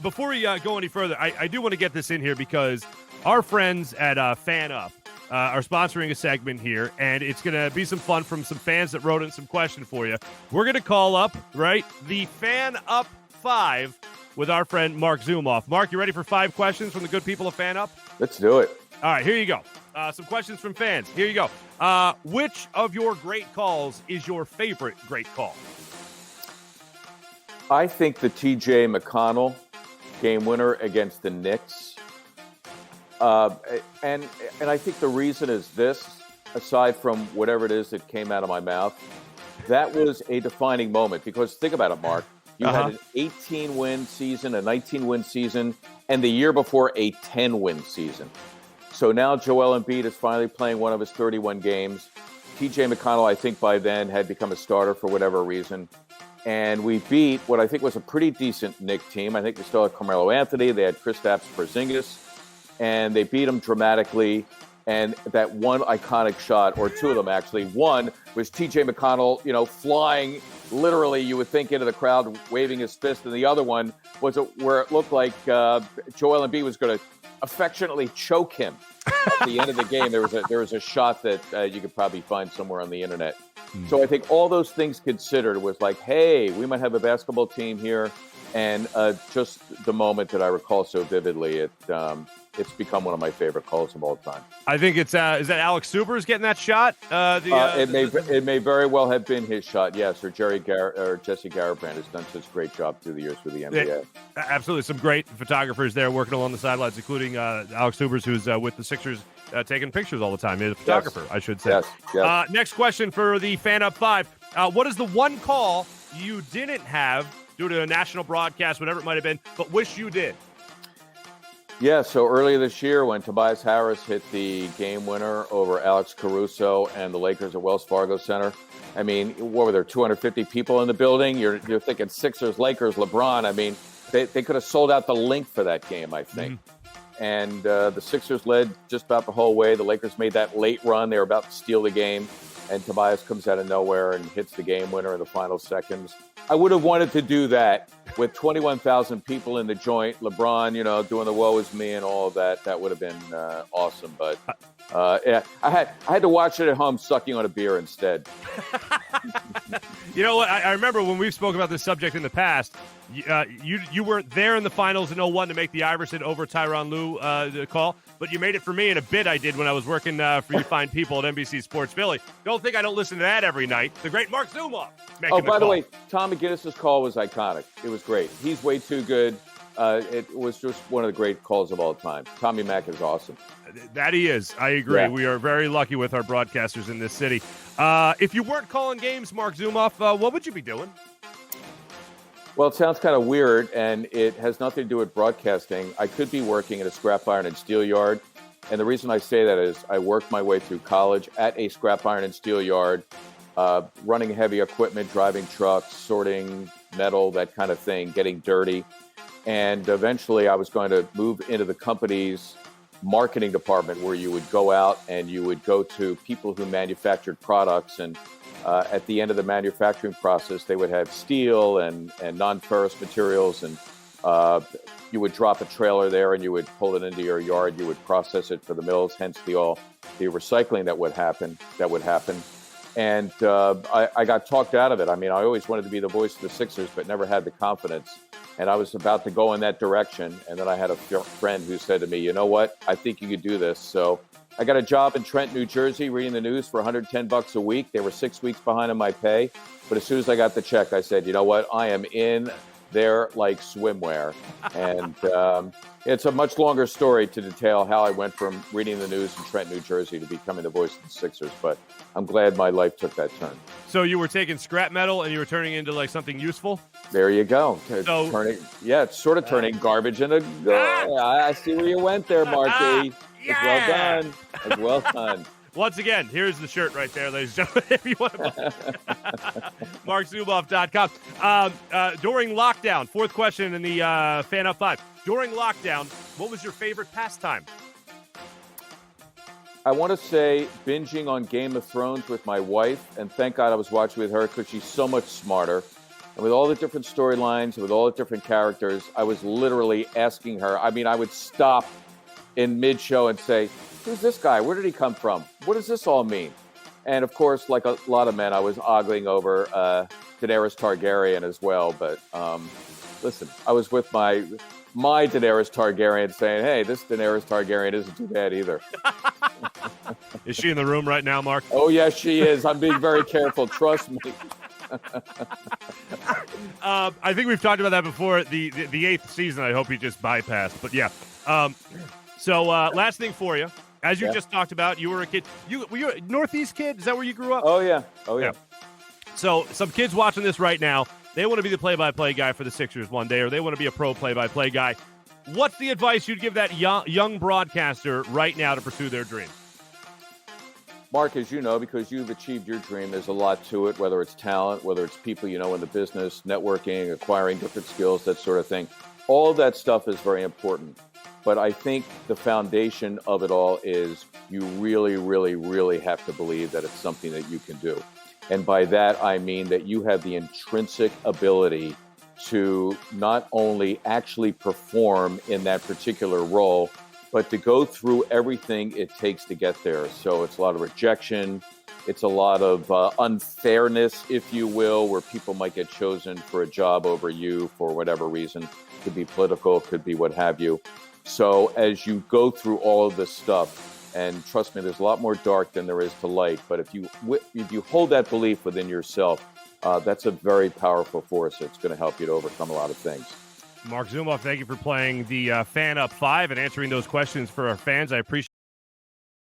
Before we go any further, I do want to get this in here because our friends at FanUp are sponsoring a segment here, and it's going to be some fun from some fans that wrote in some questions for you. We're going to call up, right, the FanUp 5 with our friend Marc Zumoff. Marc, you ready for 5 questions from the good people of FanUp? Let's do it. All right, here you go. Some questions from fans. Here you go. Which of your great calls is your favorite great call? I think the T.J. McConnell game winner against the Knicks. And I think the reason is this, aside from whatever it is that came out of my mouth, that was a defining moment. Because think about it, Mark. You had an 18-win season, a 19-win season, and the year before a 10-win season. So now Joel Embiid is finally playing one of his 31 games. T.J. McConnell, I think by then, had become a starter for whatever reason. And we beat what I think was a pretty decent Knicks team. I think they still had Carmelo Anthony. They had Kristaps Porzingis. And they beat them dramatically. And that one iconic shot, or two of them actually, one was T.J. McConnell, flying literally, you would think, into the crowd, waving his fist. And the other one was where it looked like Joel Embiid was going to affectionately choke him at the end of the game. There was a shot that you could probably find somewhere on the internet. So I think all those things considered was like, hey, we might have a basketball team here. And just the moment that I recall so vividly, it's become one of my favorite calls of all time. I think it's is that Alex Subers getting that shot? It may very well have been his shot, yes. Or Jesse Garabrand has done such a great job through the years with the NBA. Yeah, absolutely, some great photographers there working along the sidelines, including Alex Subers, who's with the Sixers, taking pictures all the time. He's a photographer, yes. I should say. Yes. Next question for the FanUp 5: what is the one call you didn't have due to a national broadcast, whatever it might have been, but wish you did? Yeah, so earlier this year when Tobias Harris hit the game winner over Alex Caruso and the Lakers at Wells Fargo Center, I mean, what were there, 250 people in the building? You're thinking Sixers, Lakers, LeBron. I mean, they could have sold out the link for that game, I think. And the Sixers led just about the whole way. The Lakers made that late run. They were about to steal the game. And Tobias comes out of nowhere and hits the game winner in the final seconds. I would have wanted to do that with 21,000 people in the joint. LeBron, doing the woe is me and all of that. That would have been awesome. But yeah, I had to watch it at home sucking on a beer instead. You know what? I remember when we've spoken about this subject in the past, you weren't there in the finals in 01 to make the Iverson over Tyronn Lue call, but you made it for me in a bit I did when I was working for you fine people at NBC Sports Philly. Don't think I don't listen to that every night. The great Marc Zumoff. Oh, by the way, Tom McGinnis's call was iconic. It was great. He's way too good. It was just one of the great calls of all time. Tommy Mack is awesome. That he is. I agree. Yeah. We are very lucky with our broadcasters in this city. If you weren't calling games, Marc Zumoff, what would you be doing? Well, it sounds kind of weird, and it has nothing to do with broadcasting. I could be working at a scrap iron and steel yard. And the reason I say that is I worked my way through college at a scrap iron and steel yard, running heavy equipment, driving trucks, sorting metal, that kind of thing, getting dirty. And eventually I was going to move into the company's marketing department, where you would go out and you would go to people who manufactured products. And at the end of the manufacturing process, they would have steel and non-ferrous materials. And you would drop a trailer there and you would pull it into your yard. You would process it for the mills, hence the recycling that would happen. And I got talked out of it. I mean, I always wanted to be the voice of the Sixers, but never had the confidence. And I was about to go in that direction. And then I had a friend who said to me, you know what? I think you could do this. So I got a job in Trenton, New Jersey, reading the news for $110 a week. They were 6 weeks behind on my pay. But as soon as I got the check, I said, you know what? I am in there like swimwear. And it's a much longer story to detail how I went from reading the news in Trenton, New Jersey to becoming the voice of the Sixers. But I'm glad my life took that turn. So you were taking scrap metal and you were turning into like something useful? There you go. It's sort of turning garbage into gold. I see where you went there, Marky. Yeah. It's well done. Once again, here's the shirt right there, ladies and gentlemen, if you want to buy MarcZumoff.com. During lockdown, fourth question in the FanUp 5. During lockdown, what was your favorite pastime? I want to say binging on Game of Thrones with my wife, and thank God I was watching with her because she's so much smarter. And with all the different storylines, with all the different characters, I was literally asking her. I mean, I would stop in mid-show and say, who's this guy? Where did he come from? What does this all mean? And of course, like a lot of men, I was ogling over Daenerys Targaryen as well. But listen, I was with my Daenerys Targaryen saying, hey, this Daenerys Targaryen isn't too bad either. Is she in the room right now, Mark? Oh, yes, she is. I'm being very careful. Trust me. I think we've talked about that before. The 8th season, I hope you just bypassed. But yeah. So last thing for you. As you just talked about, you were a kid. Were you a Northeast kid? Is that where you grew up? Oh, yeah. So some kids watching this right now, they want to be the play-by-play guy for the Sixers one day, or they want to be a pro play-by-play guy. What's the advice you'd give that young broadcaster right now to pursue their dream? Mark, as you know, because you've achieved your dream, there's a lot to it, whether it's talent, whether it's people you know in the business, networking, acquiring different skills, that sort of thing. All of that stuff is very important. But I think the foundation of it all is you really, really, really have to believe that it's something that you can do. And by that, I mean that you have the intrinsic ability to not only actually perform in that particular role, but to go through everything it takes to get there. So it's a lot of rejection. It's a lot of unfairness, if you will, where people might get chosen for a job over you for whatever reason. Could be political, could be what have you. So as you go through all of this stuff, and trust me, there's a lot more dark than there is to light. But if you hold that belief within yourself, that's a very powerful force. It's going to help you to overcome a lot of things. Marc Zumoff, thank you for playing the FanUp 5 and answering those questions for our fans. I appreciate